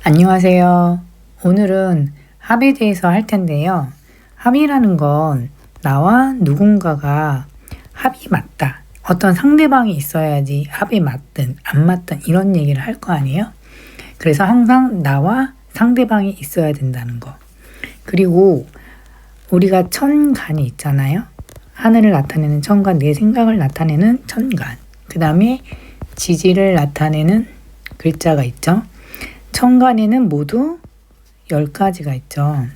안녕하세요. 오늘은 합에 대해서 할 텐데요. 합이라는 건 나와 누군가가 합이 맞다. 어떤 상대방이 있어야지 합이 맞든 안 맞든 이런 얘기를 할 거 아니에요? 그래서 항상 나와 상대방이 있어야 된다는 거. 그리고 우리가 천간이 있잖아요. 하늘을 나타내는 천간, 내 생각을 나타내는 천간. 그 다음에 지지를 나타내는 글자가 있죠. 천간에는 모두 10가지가 있죠.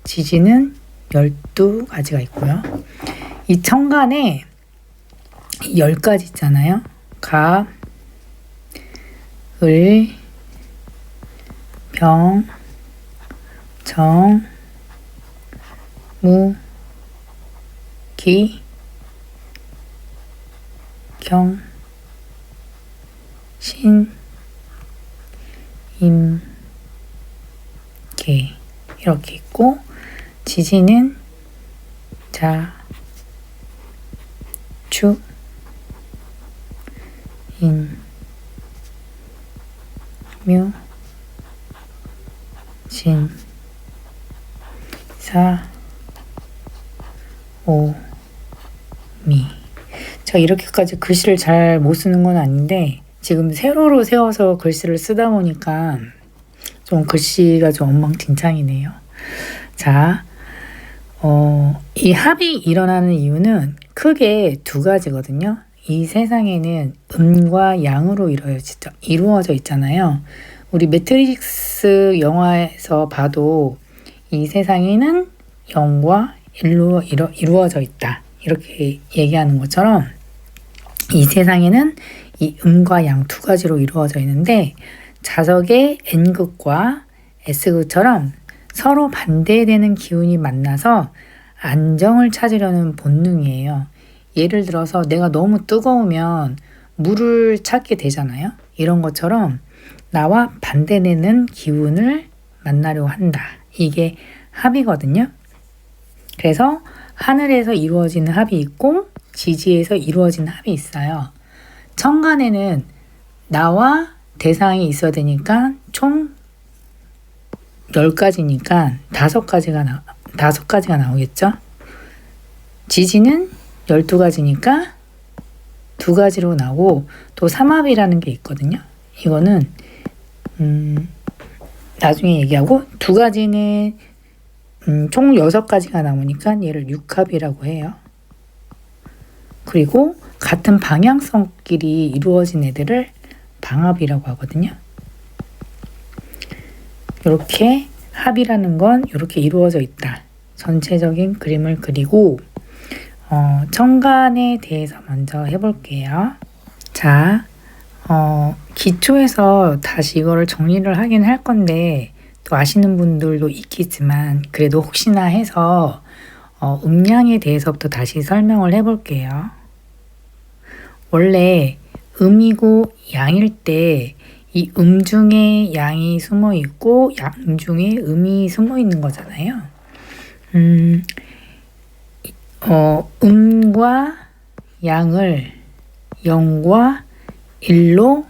지지는 12가지가 있고요. 이 천간에 10가지 있잖아요. 갑, 을, 병, 정, 무, 기, 경, 신, 임, 개 이렇게 있고, 지지는 자, 주, 인, 묘, 진, 사, 오, 미. 제가 이렇게까지 글씨를 잘 못 쓰는 건 아닌데 지금 세로로 세워서 글씨를 쓰다 보니까 좀 글씨가 좀 엉망진창이네요. 자, 이 합이 일어나는 이유는 크게 두 가지거든요. 이 세상에는 음과 양으로 이루어져 있잖아요. 우리 매트릭스 영화에서 봐도 이 세상에는 0과 1로 이루어져 있다. 이렇게 얘기하는 것처럼 이 세상에는 이 음과 양 두 가지로 이루어져 있는데 자석의 N극과 S극처럼 서로 반대되는 기운이 만나서 안정을 찾으려는 본능이에요. 예를 들어서 내가 너무 뜨거우면 물을 찾게 되잖아요. 이런 것처럼 나와 반대되는 기운을 만나려고 한다. 이게 합이거든요. 그래서 하늘에서 이루어지는 합이 있고 지지에서 이루어지는 합이 있어요. 천간에는 나와 대상이 있어야 되니까 총 10가지니까 5가지가 나오겠죠. 지지는 12가지니까 2가지로 나오고 또 삼합이라는 게 있거든요. 이거는 나중에 얘기하고 2가지는 총 6가지가 나오니까 얘를 육합이라고 해요. 그리고 같은 방향성끼리 이루어진 애들을 방합이라고 하거든요. 이렇게 합이라는 건 이렇게 이루어져 있다. 전체적인 그림을 그리고 천간에 대해서 먼저 해볼게요. 자, 기초에서 다시 이거를 정리를 하긴 할 건데 또 아시는 분들도 있겠지만 그래도 혹시나 해서 음양에 대해서부터 다시 설명을 해볼게요. 원래 음이고 양일 때 이 중에 양이 숨어 있고 양 중에 음이 숨어 있는 거잖아요. 음과 양을 0과 1로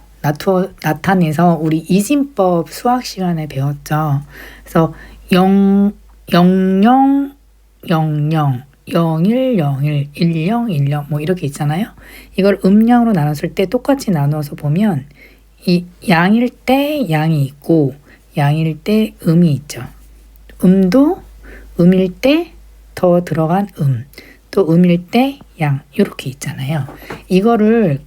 나타내서 우리 이진법 수학 시간에 배웠죠. 그래서 0, 0, 0, 0, 0, 01, 01, 10, 10 뭐 이렇게 있잖아요. 이걸 음양으로 나눴을 때 똑같이 나눠서 보면 이 양일 때 양이 있고 양일 때 음이 있죠. 음도 음일 때 더 들어간 또 음일 때 양 이렇게 있잖아요. 이거를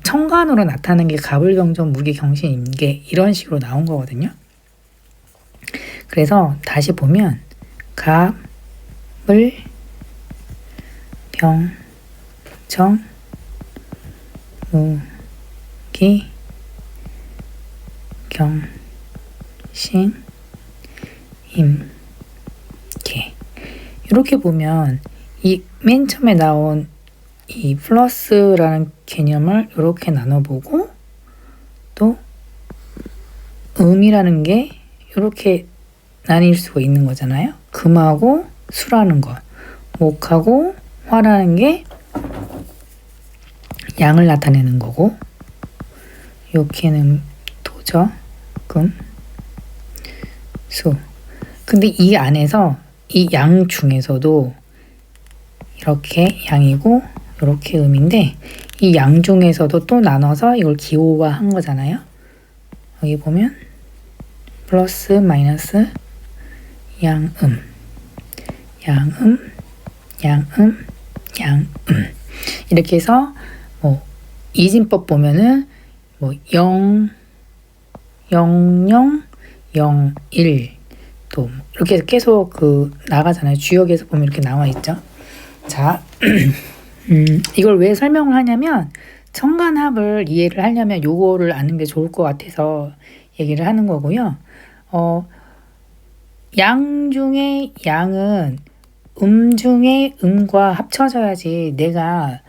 천간으로 나타나는 게 갑을경전 무기경신임계 이런 식으로 나온 거거든요. 그래서 다시 보면 갑, 을, 병, 정, 무, 기, 경, 신, 임, 개 이렇게 보면 이 맨 처음에 나온 이 플러스라는 개념을 이렇게 나눠보고 또 음이라는 게 이렇게 나뉠 수가 있는 거잖아요. 금하고 수라는 거, 목하고 화라는 게 양을 나타내는 거고, 요케는 도저, 금, 수. 근데 이 안에서 이 양 중에서도 이렇게 양이고 이렇게 음인데 이 양 중에서도 또 나눠서 이걸 기호화한 거잖아요. 여기 보면 플러스 마이너스 양음, 양음, 양음, 양음 이렇게 해서 뭐 이진법 보면은 뭐 0, 0, 0, 0, 1 또 이렇게 계속 나가잖아요. 주역에서 보면 이렇게 나와 있죠. 자, 이걸 왜 설명을 하냐면 청간합을 이해를 하려면 요거를 아는 게 좋을 것 같아서 얘기를 하는 거고요. 양 중에 양은 중에 음과 합쳐져야지 내가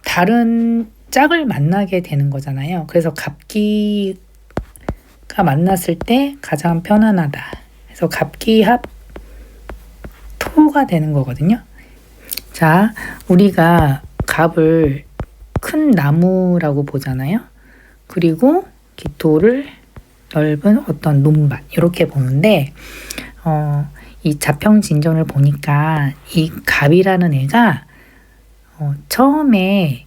다른 짝을 만나게 되는 거잖아요. 그래서 갑기가 만났을 때 가장 편안하다. 그래서 갑기합 토가 되는 거거든요. 자, 우리가 갑을 큰 나무라고 보잖아요. 그리고 기토를 넓은 어떤 논밭 이렇게 보는데 이 자평진전을 보니까 이 갑이라는 애가 처음에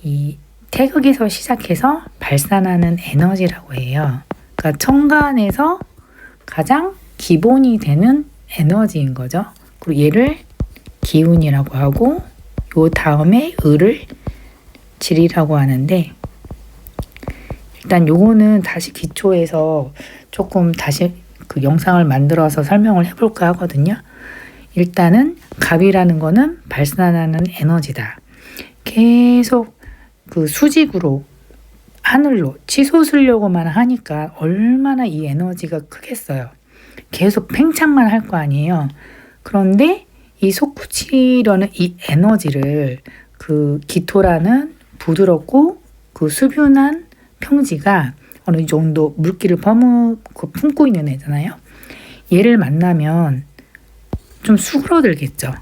이 태극에서 시작해서 발산하는 에너지라고 해요. 그러니까 천간에서 가장 기본이 되는 에너지인 거죠. 그리고 얘를 기운이라고 하고 요 다음에 을을 질이라고 하는데 일단 요거는 다시 기초에서 조금 다시 그 영상을 만들어서 설명을 해볼까 하거든요. 일단은 갑이라는 거는 발산하는 에너지다. 계속 그 수직으로 하늘로 치솟으려고만 하니까 얼마나 이 에너지가 크겠어요. 계속 팽창만 할 거 아니에요. 그런데 이 솟구치려는 이 에너지를 그 기토라는 부드럽고 그 수분한 평지가 어느 정도 물기를 품고 있는 애잖아요. 얘를 만나면 좀 수그러들겠죠.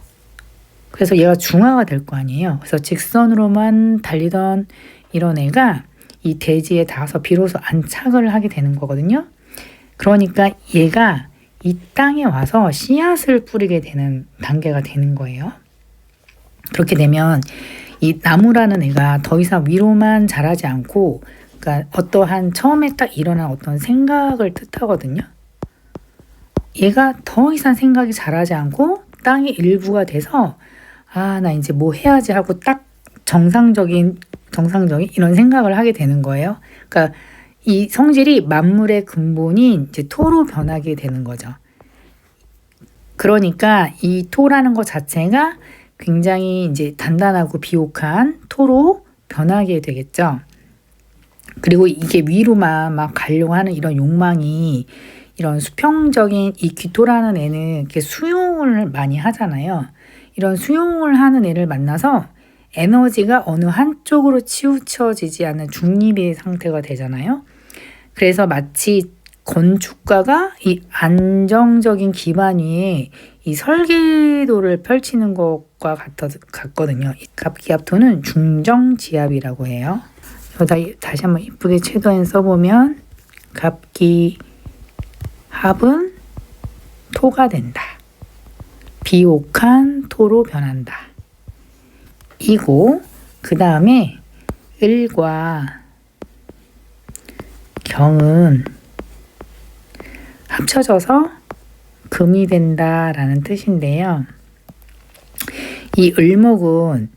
그래서 얘가 중화가 될 거 아니에요. 그래서 직선으로만 달리던 이런 애가 이 대지에 닿아서 비로소 안착을 하게 되는 거거든요. 그러니까 얘가 이 땅에 와서 씨앗을 뿌리게 되는 단계가 되는 거예요. 그렇게 되면 이 나무라는 애가 더 이상 위로만 자라지 않고 그러니까 어떠한 처음에 딱 일어난 어떤 생각을 뜻하거든요. 얘가 더 이상 생각이 자라지 않고 땅의 일부가 돼서 나 이제 뭐 해야지 하고 딱 정상적인 이런 생각을 하게 되는 거예요. 그러니까 이 성질이 만물의 근본인 이제 토로 변하게 되는 거죠. 그러니까 이 토라는 것 자체가 굉장히 이제 단단하고 비옥한 토로 변하게 되겠죠. 그리고 이게 위로만 막 가려고 하는 이런 욕망이 이런 수평적인 이 기토라는 애는 이렇게 수용을 많이 하잖아요. 이런 수용을 하는 애를 만나서 에너지가 어느 한쪽으로 치우쳐지지 않는 중립의 상태가 되잖아요. 그래서 마치 건축가가 이 안정적인 기반 위에 이 설계도를 펼치는 것과 같거든요. 이 갑기합토는 중정지합이라고 해요. 다시 한번 이쁘게 최도엔 써보면 갑기합은 토가 된다. 비옥한 토로 변한다. 이고 그 다음에 을과 경은 합쳐져서 금이 된다라는 뜻인데요. 이 을목은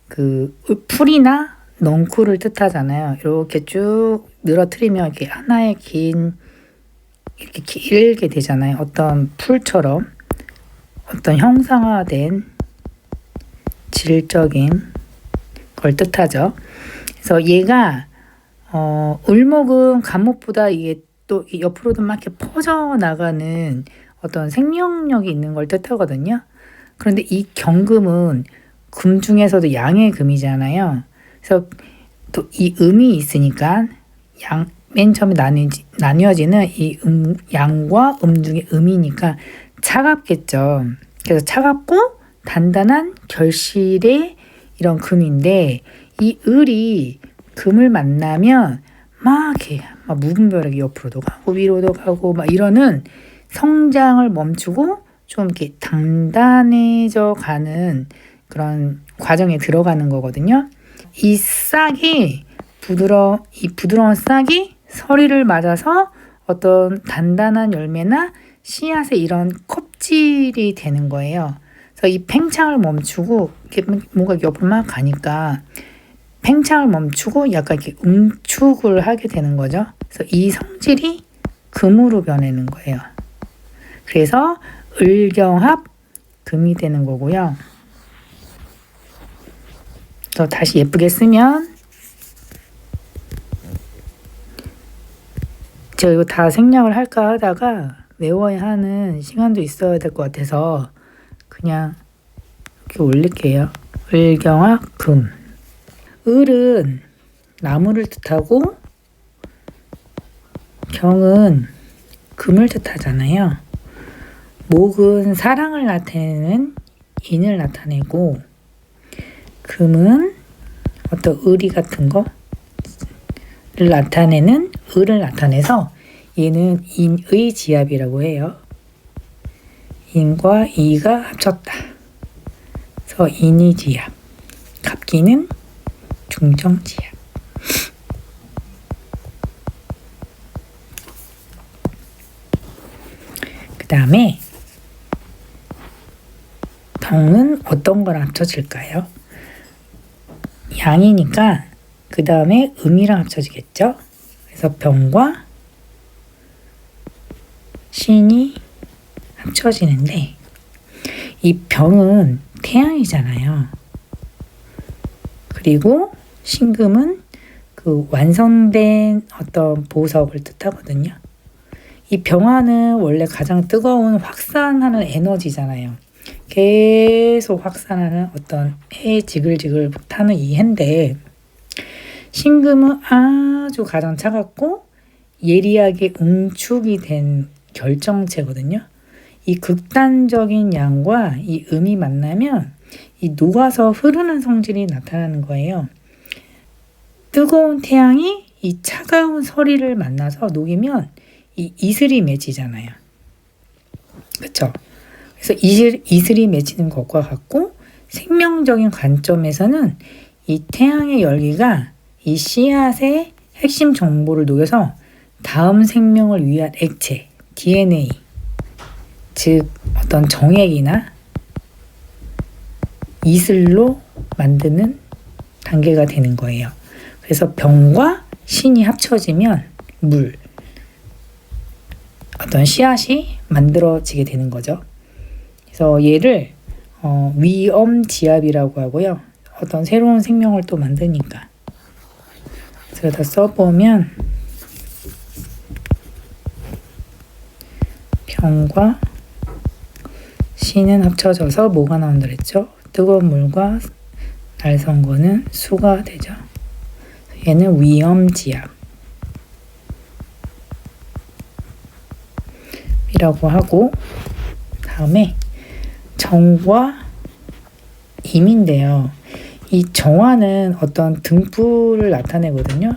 그 풀이나 넝쿨을 뜻하잖아요. 이렇게 쭉 늘어뜨리면 이렇게 하나의 이렇게 길게 되잖아요. 어떤 풀처럼 어떤 형상화된 질적인 걸 뜻하죠. 그래서 얘가 을목은 갑목보다 이게 또 옆으로도 막 이렇게 퍼져나가는 어떤 생명력이 있는 걸 뜻하거든요. 그런데 이 경금은 금 중에서도 양의 금이잖아요. 그래서 또 이 음이 있으니까 맨 처음에 나뉘어지는 이 양과 중에 음이니까 차갑겠죠. 그래서 차갑고 단단한 결실의 이런 금인데 이 을이 금을 만나면 막 이렇게 막 무분별하게 옆으로도 가고 위로도 가고 막 이러는 성장을 멈추고 좀 이렇게 단단해져 가는 그런 과정에 들어가는 거거든요. 이 부드러운 싹이 서리를 맞아서 어떤 단단한 열매나 씨앗의 이런 껍질이 되는 거예요. 그래서 이 팽창을 멈추고 이렇게 뭔가 옆으로 막 가니까 팽창을 멈추고 약간 이렇게 응축을 하게 되는 거죠. 그래서 이 성질이 금으로 변하는 거예요. 그래서 을경합 금이 되는 거고요. 또 다시 예쁘게 쓰면 제가 이거 다 생략을 할까 하다가 외워야 하는 시간도 있어야 될 것 같아서 그냥 이렇게 올릴게요. 을경합 금. 을은 나무를 뜻하고 경은 금을 뜻하잖아요. 목은 사랑을 나타내는 인을 나타내고 금은 어떤 의리 같은 거를 나타내는 을을 나타내서 얘는 인의 지압이라고 해요. 인과 이가 합쳤다. 그래서 인의 지압. 갑기는 중정 지압. 그 다음에 병은 어떤 거랑 합쳐질까요? 양이니까 그 다음에 음이랑 합쳐지겠죠? 그래서 병과 신이 합쳐지는데 이 병은 태양이잖아요. 그리고 신금은 그 완성된 어떤 보석을 뜻하거든요. 이 병화는 원래 가장 뜨거운 확산하는 에너지잖아요. 계속 확산하는 어떤 해 지글지글 타는 이 해인데 신금은 아주 가장 차갑고 예리하게 응축이 된 결정체거든요. 이 극단적인 양과 이 음이 만나면 이 녹아서 흐르는 성질이 나타나는 거예요. 뜨거운 태양이 이 차가운 서리를 만나서 녹이면 이 이슬이 맺히잖아요. 그렇죠? 그래서 이슬이 맺히는 것과 같고 생명적인 관점에서는 이 태양의 열기가 이 씨앗의 핵심 정보를 녹여서 다음 생명을 위한 액체, DNA, 즉 어떤 정액이나 이슬로 만드는 단계가 되는 거예요. 그래서 병과 신이 합쳐지면 물, 어떤 씨앗이 만들어지게 되는 거죠. 그래서 얘를 위엄지압이라고 하고요. 어떤 새로운 생명을 또 만드니까. 제가 다 써보면 병과 신은 합쳐져서 뭐가 나온다 그랬죠? 뜨거운 물과 날선거는 수가 되죠. 얘는 위엄지압 이라고 하고 다음에 정과 임인데요. 이 정화는 어떤 등불을 나타내거든요.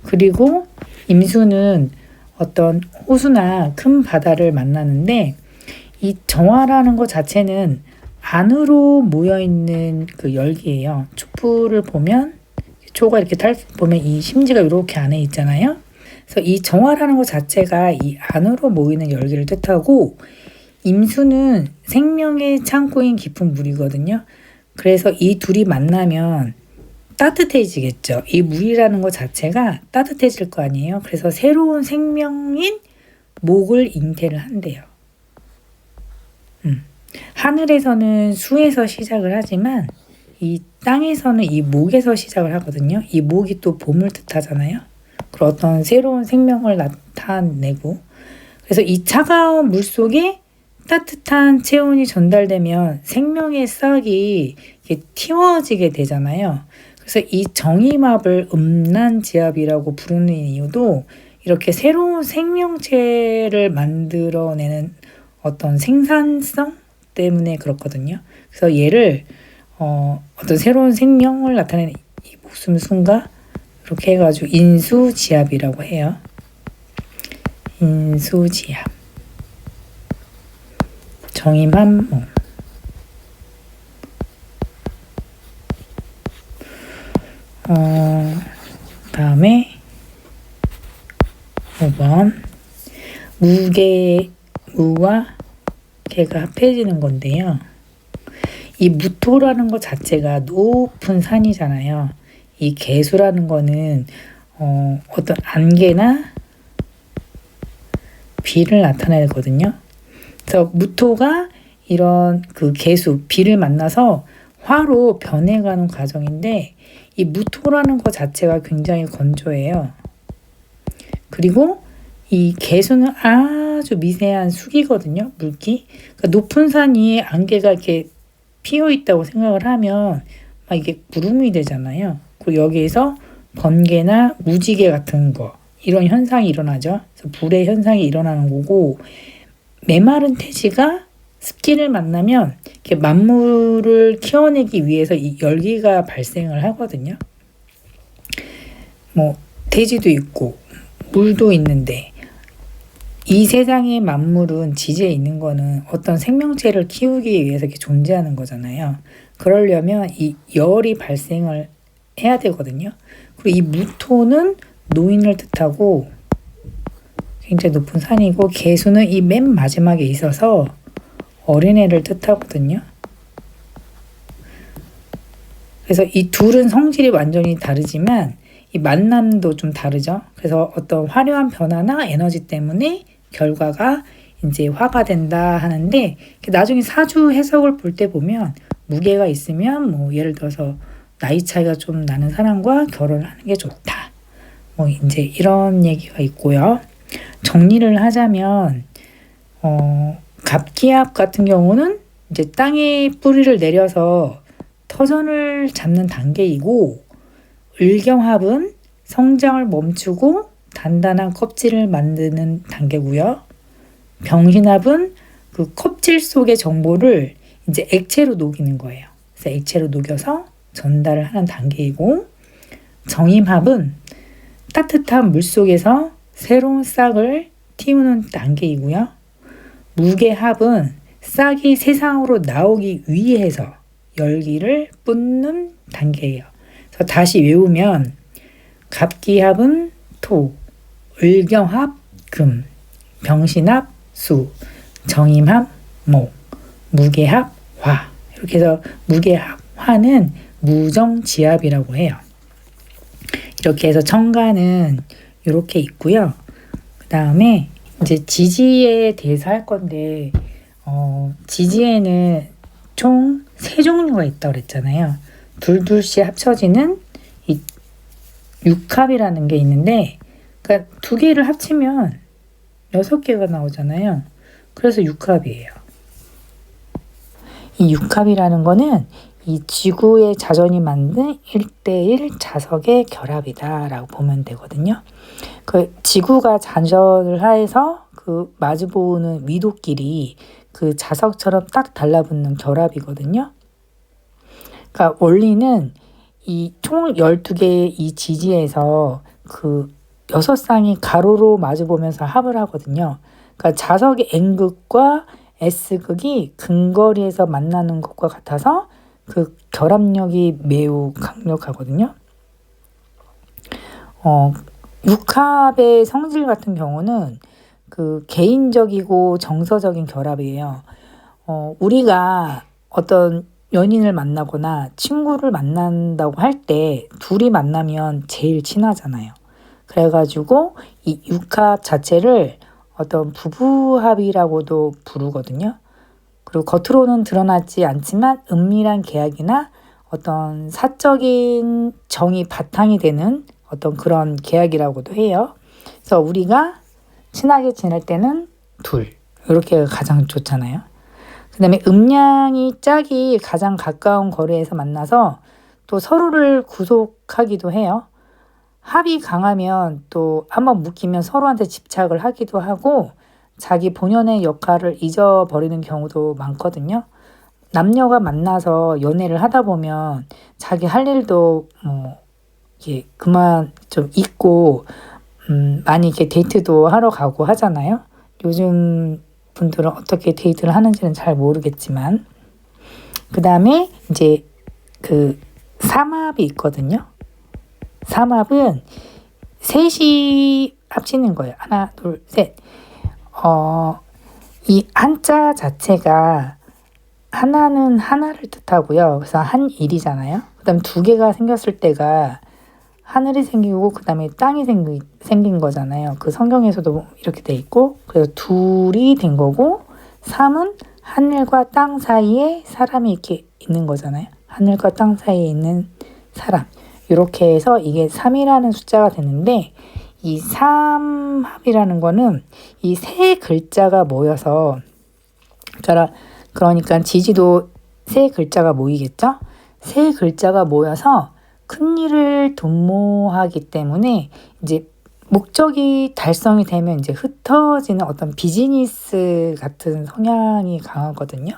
그리고 임수는 어떤 호수나 큰 바다를 만나는데 이 정화라는 것 자체는 안으로 모여있는 그 열기예요. 촛불을 보면 초가 이렇게 보면 이 심지가 이렇게 안에 있잖아요. 그래서 이 정화라는 것 자체가 이 안으로 모이는 열기를 뜻하고 임수는 생명의 창고인 깊은 물이거든요. 그래서 이 둘이 만나면 따뜻해지겠죠. 이 물이라는 것 자체가 따뜻해질 거 아니에요. 그래서 새로운 생명인 목을 잉태를 한대요. 하늘에서는 수에서 시작을 하지만 이 땅에서는 이 목에서 시작을 하거든요. 이 목이 또 봄을 뜻하잖아요. 그리고 어떤 새로운 생명을 나타내고 그래서 이 차가운 물 속에 따뜻한 체온이 전달되면 생명의 싹이 이렇게 틔워지게 되잖아요. 그래서 이 정임합을 음란지압이라고 부르는 이유도 이렇게 새로운 생명체를 만들어내는 어떤 생산성 때문에 그렇거든요. 그래서 얘를 어떤 새로운 생명을 나타내는 이 목숨 순가 이렇게 해가지고 인수지압이라고 해요. 인수지압. 정임함 다음에 5번 무와 개가 합해지는 건데요. 이 무토라는 것 자체가 높은 산이잖아요. 이 개수라는 거는 어떤 안개나 비를 나타내거든요. 그래서 무토가 이런 그 개수, 비를 만나서 화로 변해가는 과정인데 이 무토라는 것 자체가 굉장히 건조해요. 그리고 이 개수는 아주 미세한 숙이거든요. 물기. 그러니까 높은 산 위에 안개가 이렇게 피어 있다고 생각을 하면 막 이게 구름이 되잖아요. 그리고 여기에서 번개나 무지개 같은 거 이런 현상이 일어나죠. 그래서 불의 현상이 일어나는 거고 메마른 태지가 습기를 만나면 이렇게 만물을 키워내기 위해서 이 열기가 발생을 하거든요. 뭐 대지도 있고 물도 있는데 이 세상의 만물은 지지에 있는 거는 어떤 생명체를 키우기 위해서 이렇게 존재하는 거잖아요. 그러려면 이 열이 발생을 해야 되거든요. 그리고 이 무토는 노인을 뜻하고 굉장히 높은 산이고 개수는 이 맨 마지막에 있어서 어린애를 뜻하거든요. 그래서 이 둘은 성질이 완전히 다르지만 이 만남도 좀 다르죠. 그래서 어떤 화려한 변화나 에너지 때문에 결과가 이제 화가 된다 하는데 나중에 사주 해석을 볼 때 보면 무게가 있으면 뭐 예를 들어서 나이 차이가 좀 나는 사람과 결혼을 하는 게 좋다. 뭐 이제 이런 얘기가 있고요. 정리를 하자면 갑기압 같은 경우는 이제 땅에 뿌리를 내려서 터전을 잡는 단계이고 을경합은 성장을 멈추고 단단한 껍질을 만드는 단계고요. 병신합은 그 껍질 속의 정보를 이제 액체로 녹이는 거예요. 그래서 액체로 녹여서 전달을 하는 단계이고 정임합은 따뜻한 물 속에서 새로운 싹을 틔우는 단계이고요. 무게합은 싹이 세상으로 나오기 위해서 열기를 뿜는 단계예요. 그래서 다시 외우면 갑기합은 토, 을경합 금, 병신합 수, 정임합 목, 무게합 화. 이렇게 해서 무게합 화는 무정지합이라고 해요. 이렇게 해서 청가는 이렇게 있고요. 그 다음에 이제 지지에 대해서 할 건데 지지에는 총 3종류가 있다고 그랬잖아요. 둘둘씩 합쳐지는 이 육합이라는 게 있는데 그러니까 2개를 합치면 6개가 나오잖아요. 그래서 육합이에요. 이 육합이라는 거는 이 지구의 자전이 만든 1대1 자석의 결합이다 라고 보면 되거든요. 그 지구가 자전을 하에서 그 마주보는 위도끼리 그 자석처럼 딱 달라붙는 결합이거든요. 그러니까 원리는 이 총 12개의 이 지지에서 그 6쌍이 가로로 마주보면서 합을 하거든요. 그러니까 자석의 N극과 S극이 근거리에서 만나는 것과 같아서 그 결합력이 매우 강력하거든요. 육합의 성질 같은 경우는 그 개인적이고 정서적인 결합이에요. 우리가 어떤 연인을 만나거나 친구를 만난다고 할 때 둘이 만나면 제일 친하잖아요. 그래가지고 이 육합 자체를 어떤 부부합이라고도 부르거든요. 그리고 겉으로는 드러나지 않지만 은밀한 계약이나 어떤 사적인 정이 바탕이 되는 어떤 그런 계약이라고도 해요. 그래서 우리가 친하게 지낼 때는 둘, 이렇게 가장 좋잖아요. 그 다음에 음양이 짝이 가장 가까운 거리에서 만나서 또 서로를 구속하기도 해요. 합이 강하면 또 한번 묶이면 서로한테 집착을 하기도 하고 자기 본연의 역할을 잊어버리는 경우도 많거든요. 남녀가 만나서 연애를 하다 보면 자기 할 일도 이게 그만 좀 잊고 많이 이렇게 데이트도 하러 가고 하잖아요. 요즘 분들은 어떻게 데이트를 하는지는 잘 모르겠지만, 그 다음에 이제 그 삼합이 있거든요. 삼합은 셋이 합치는 거예요. 하나, 둘, 셋. 이 한자 자체가 하나는 하나를 뜻하고요. 그래서 한 일이잖아요. 그 다음 두 개가 생겼을 때가 하늘이 생기고 그 다음에 땅이 생긴 거잖아요. 그 성경에서도 이렇게 돼 있고, 그래서 둘이 된 거고, 삼은 하늘과 땅 사이에 사람이 이렇게 있는 거잖아요. 하늘과 땅 사이에 있는 사람. 이렇게 해서 이게 3이라는 숫자가 되는데, 이 삼합이라는 거는 이 세 글자가 모여서, 그러니까 지지도 세 글자가 모이겠죠? 세 글자가 모여서 큰 일을 도모하기 때문에 이제 목적이 달성이 되면 이제 흩어지는 어떤 비즈니스 같은 성향이 강하거든요.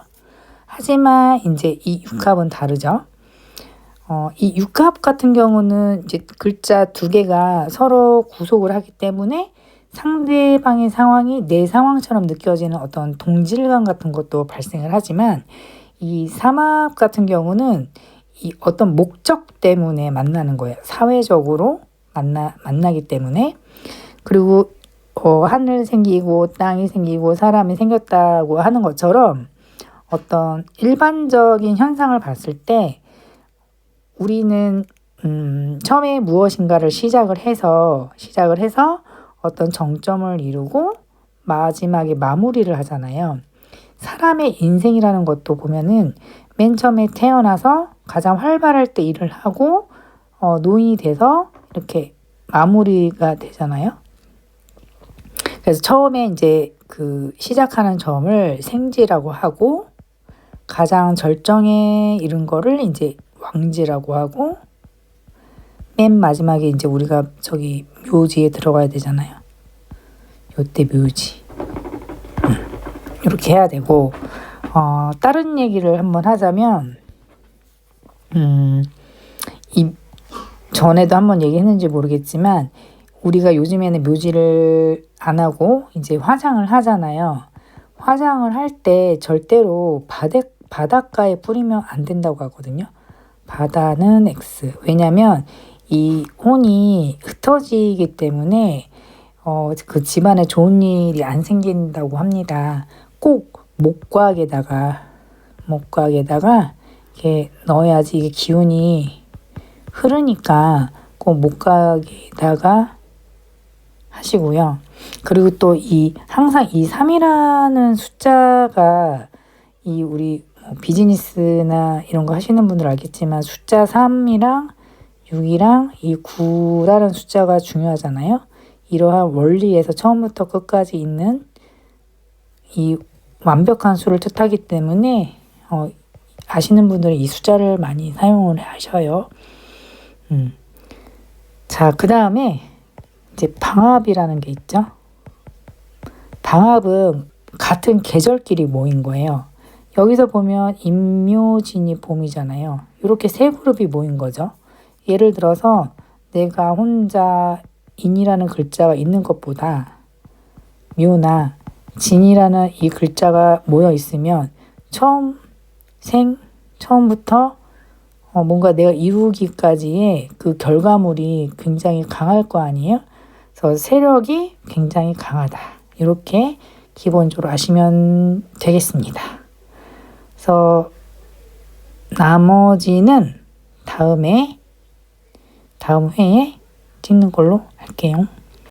하지만 이제 이 육합은 다르죠. 이 육합 같은 경우는 이제 글자 두 개가 서로 구속을 하기 때문에 상대방의 상황이 내 상황처럼 느껴지는 어떤 동질감 같은 것도 발생을 하지만, 이 삼합 같은 경우는 이 어떤 목적 때문에 만나는 거예요. 사회적으로 만나기 때문에. 그리고 하늘 생기고 땅이 생기고 사람이 생겼다고 하는 것처럼 어떤 일반적인 현상을 봤을 때 우리는 처음에 무엇인가를 시작을 해서 어떤 정점을 이루고 마지막에 마무리를 하잖아요. 사람의 인생이라는 것도 보면은 맨 처음에 태어나서 가장 활발할 때 일을 하고 노인이 돼서 이렇게 마무리가 되잖아요. 그래서 처음에 이제 그 시작하는 점을 생지라고 하고, 가장 절정에 이른 거를 이제 왕지라고 하고, 맨 마지막에 이제 우리가 저기 묘지에 들어가야 되잖아요. 요때 묘지. 이렇게 해야 되고, 다른 얘기를 한번 하자면, 이 전에도 한번 얘기했는지 모르겠지만, 우리가 요즘에는 묘지를 안 하고 이제 화장을 하잖아요. 화장을 할 때 절대로 바닷가에 뿌리면 안 된다고 하거든요. 바다는 X. 왜냐면 이 혼이 흩어지기 때문에 그 집안에 좋은 일이 안 생긴다고 합니다. 꼭 목곽에다가 이렇게 넣어야지 이게 기운이 흐르니까 꼭 목곽에다가 하시고요. 그리고 또 항상 이 3이라는 숫자가 이 우리 비즈니스나 이런 거 하시는 분들 알겠지만 숫자 3이랑 6이랑 이 9라는 숫자가 중요하잖아요. 이러한 원리에서 처음부터 끝까지 있는 이 완벽한 수를 뜻하기 때문에 아시는 분들은 이 숫자를 많이 사용을 하셔요. 자, 그 다음에 이제 방합이라는 게 있죠. 방합은 같은 계절끼리 모인 거예요. 여기서 보면 임묘진이 봄이잖아요. 이렇게 세 그룹이 모인 거죠. 예를 들어서 내가 혼자 인이라는 글자가 있는 것보다 묘나 진이라는 이 글자가 모여 있으면 처음부터 뭔가 내가 이루기까지의 그 결과물이 굉장히 강할 거 아니에요? 그래서 세력이 굉장히 강하다. 이렇게 기본적으로 아시면 되겠습니다. 그래서 나머지는 다음 회에 찍는 걸로 할게요.